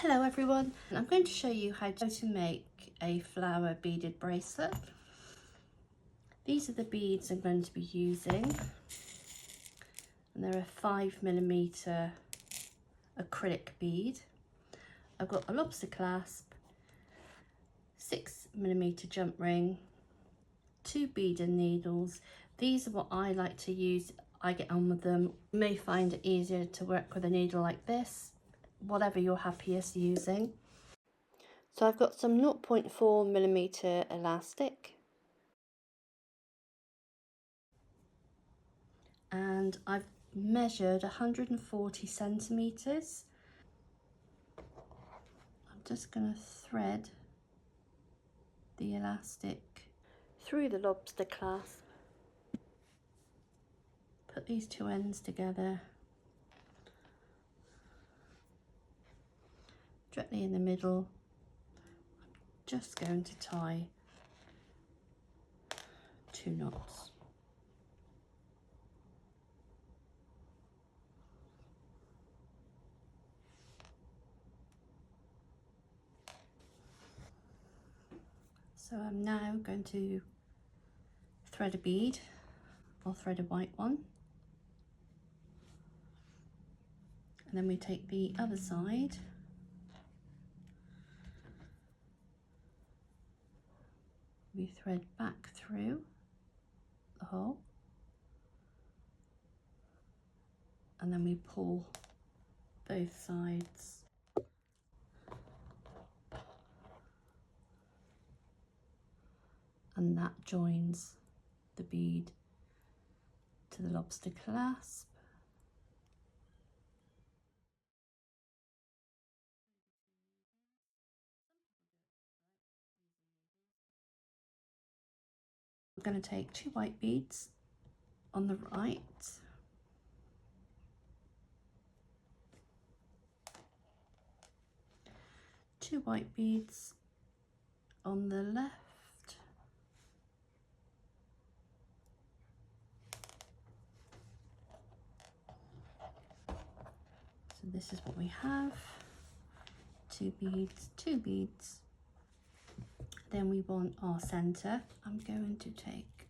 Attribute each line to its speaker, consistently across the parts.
Speaker 1: Hello everyone, I'm going to show you how to make a flower beaded bracelet. These are the beads I'm going to be using, and they're a 5mm acrylic bead. I've got a lobster clasp, 6mm jump ring, 2 beaded needles. These are what I like to use. I get on with them. You may find it easier to work with a needle like this, whatever you're happiest using. So I've got some 0.4mm elastic, and I've measured 140 centimetres. I'm just going to thread the elastic through the lobster clasp, put these two ends together, directly in the middle. I'm just going to tie 2 knots. So I'm now going to thread a bead. I'll thread a white one, and then we take the other side, we thread back through the hole, and then we pull both sides. And that joins the bead to the lobster clasp. We're going to take 2 white beads on the right, two white beads on the left, so this is what we have, 2 beads, 2 beads. Then we want our center. I'm going to take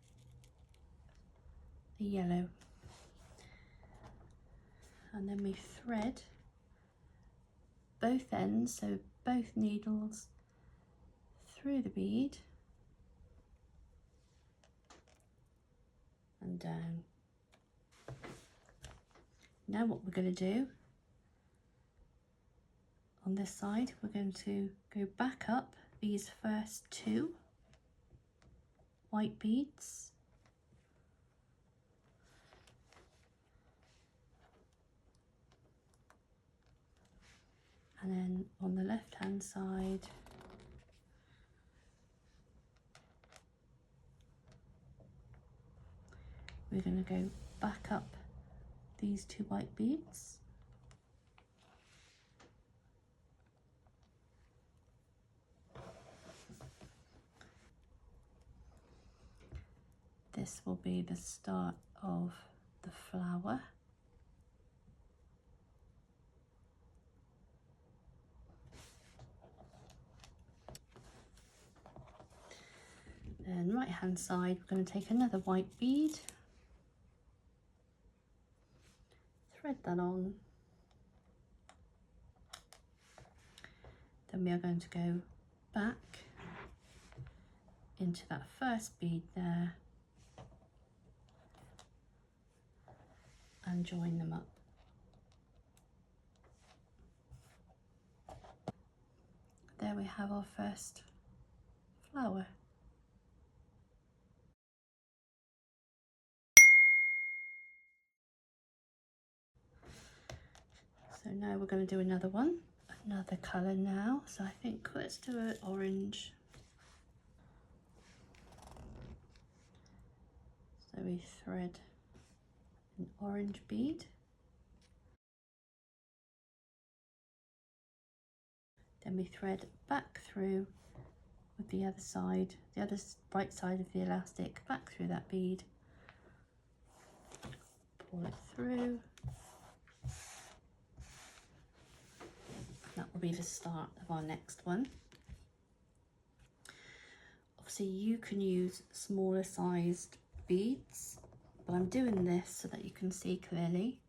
Speaker 1: the yellow, and then we thread both ends, so both needles through the bead and down. Now what we're going to do on this side, we're going to go back up these first 2 white beads, and then on the left hand side we're going to go back up these 2 white beads, this will be the start of the flower. Then right hand side, we're going to take another white bead, thread that on, then we are going to go back into that first bead there and join them up. There we have our first flower. So now we're going to do another one, another colour now. So I think let's do an orange. So we thread an orange bead, then we thread back through with the other side, the other right side of the elastic, back through that bead, pull it through, that will be the start of our next one. Obviously you can use smaller sized beads, but I'm doing this so that you can see clearly.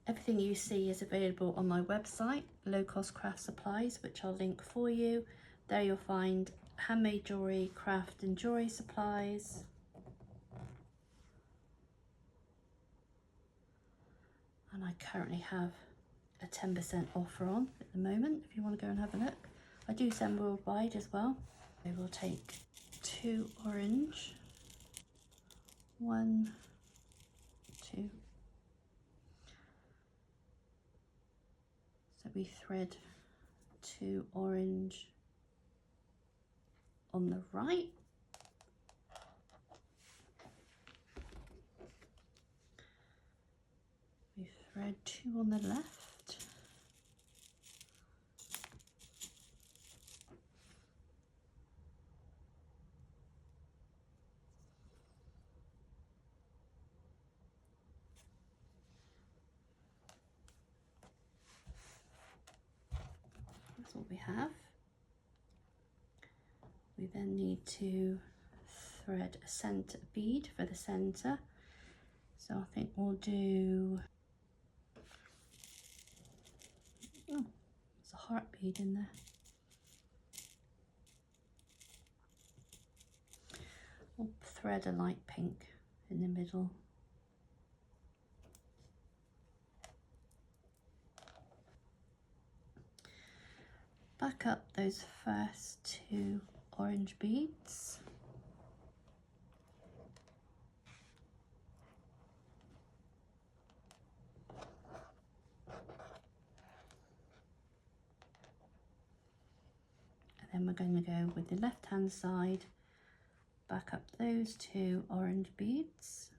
Speaker 1: Everything you see is available on my website, Low Cost Craft Supplies, which I'll link for you. There you'll find handmade jewellery, craft and jewellery supplies. And I currently have a 10% offer on at the moment if you want to go and have a look. I do send worldwide as well. I will take 2 orange, 1, 2. So we thread 2 orange on the right. We thread 2 on the left. That's what we have. We then need to thread a centre bead for the centre. So I think we'll do, oh, there's a heart bead in there. We'll thread a light pink in the middle. Back up those first 2 orange beads. And then we're going to go with the left hand side, back up those 2 orange beads.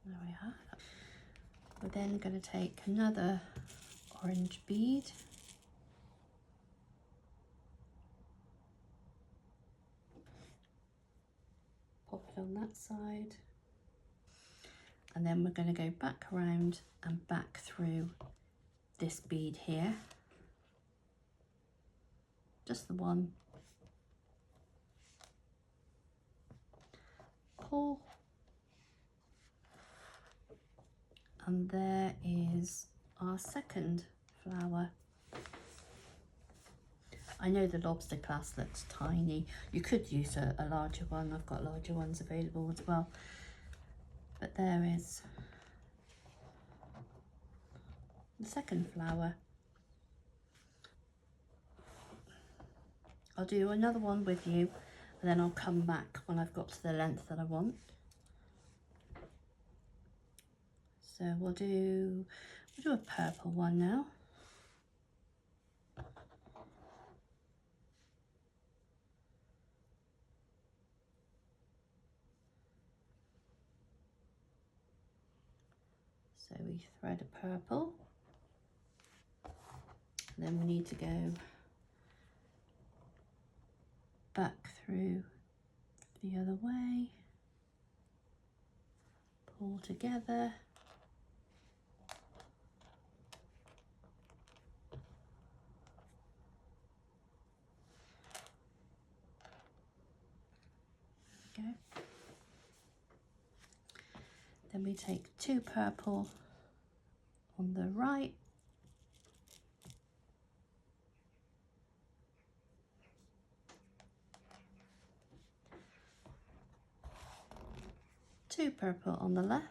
Speaker 1: There we are. We're then going to take another orange bead, pop it on that side, and then we're going to go back around and back through this bead here, just the one, pull, and there is our second flower. I know the lobster clasp looks tiny. You could use a larger one. I've got larger ones available as well. But there is the second flower. I'll do another one with you and then I'll come back when I've got to the length that I want. So we'll do a purple one now. So we thread a purple, and then we need to go back through the other way, pull together, there we go. Then we take 2 purple on the right, two purple on the left,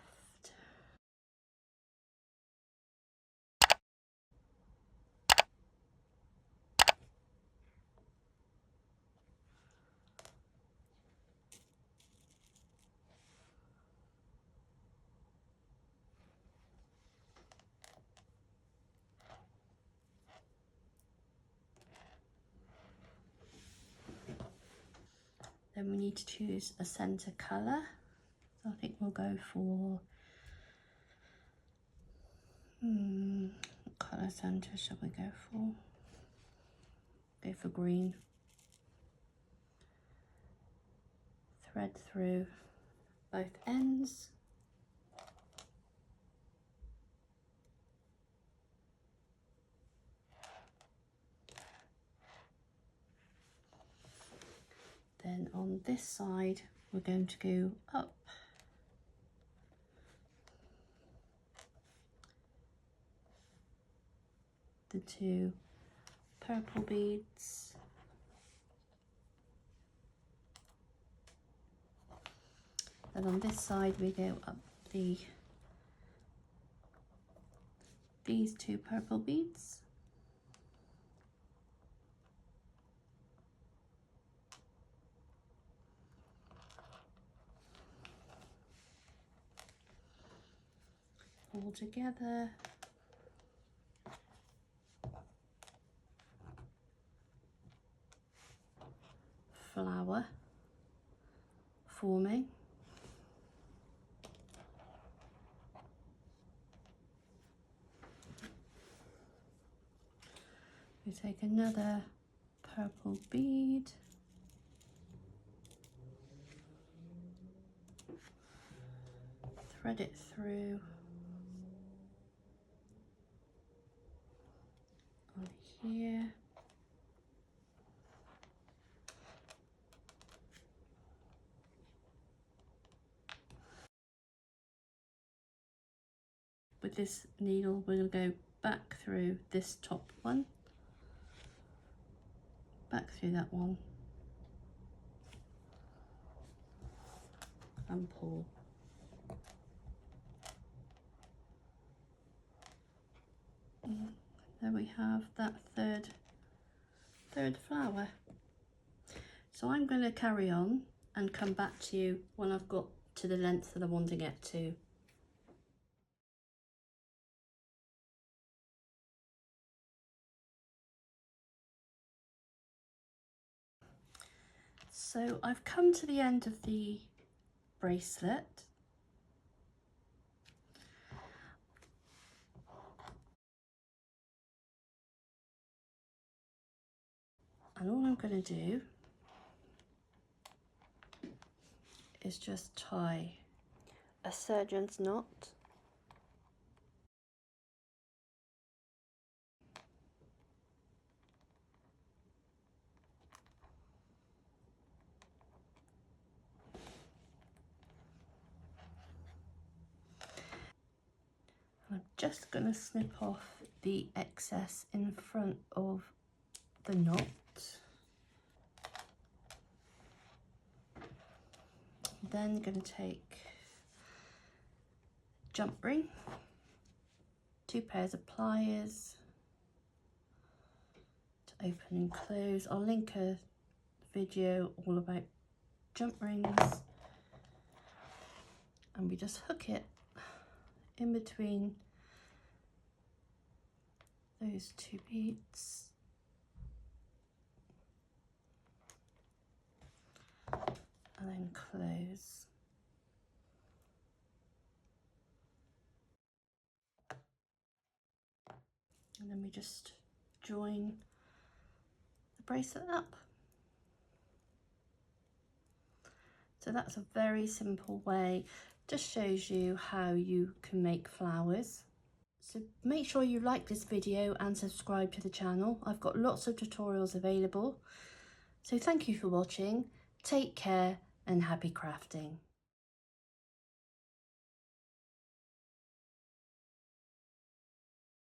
Speaker 1: then we need to choose a center color. So I think we'll go for, what colour centre shall we go for? Go for green. Thread through both ends. Then on this side, we're going to go up the 2 purple beads. Then on this side, we go up these 2 purple beads. All together. Flower forming. We take another purple bead, thread it through on here, with this needle we're going to go back through this top one, back through that one, and pull. There we have that third flower. So I'm going to carry on and come back to you when I've got to the length that I want to get to. So I've come to the end of the bracelet. And all I'm going to do is just tie a surgeon's knot. I'm just going to snip off the excess in front of the knot. Then going to take jump ring, 2 pairs of pliers to open and close. I'll link a video all about jump rings, and we just hook it in between those 2 beads. And then close. And then we just join the bracelet up. So that's a very simple way, just shows you how you can make flowers. So make sure you like this video and subscribe to the channel. I've got lots of tutorials available. So thank you for watching, take care and happy crafting.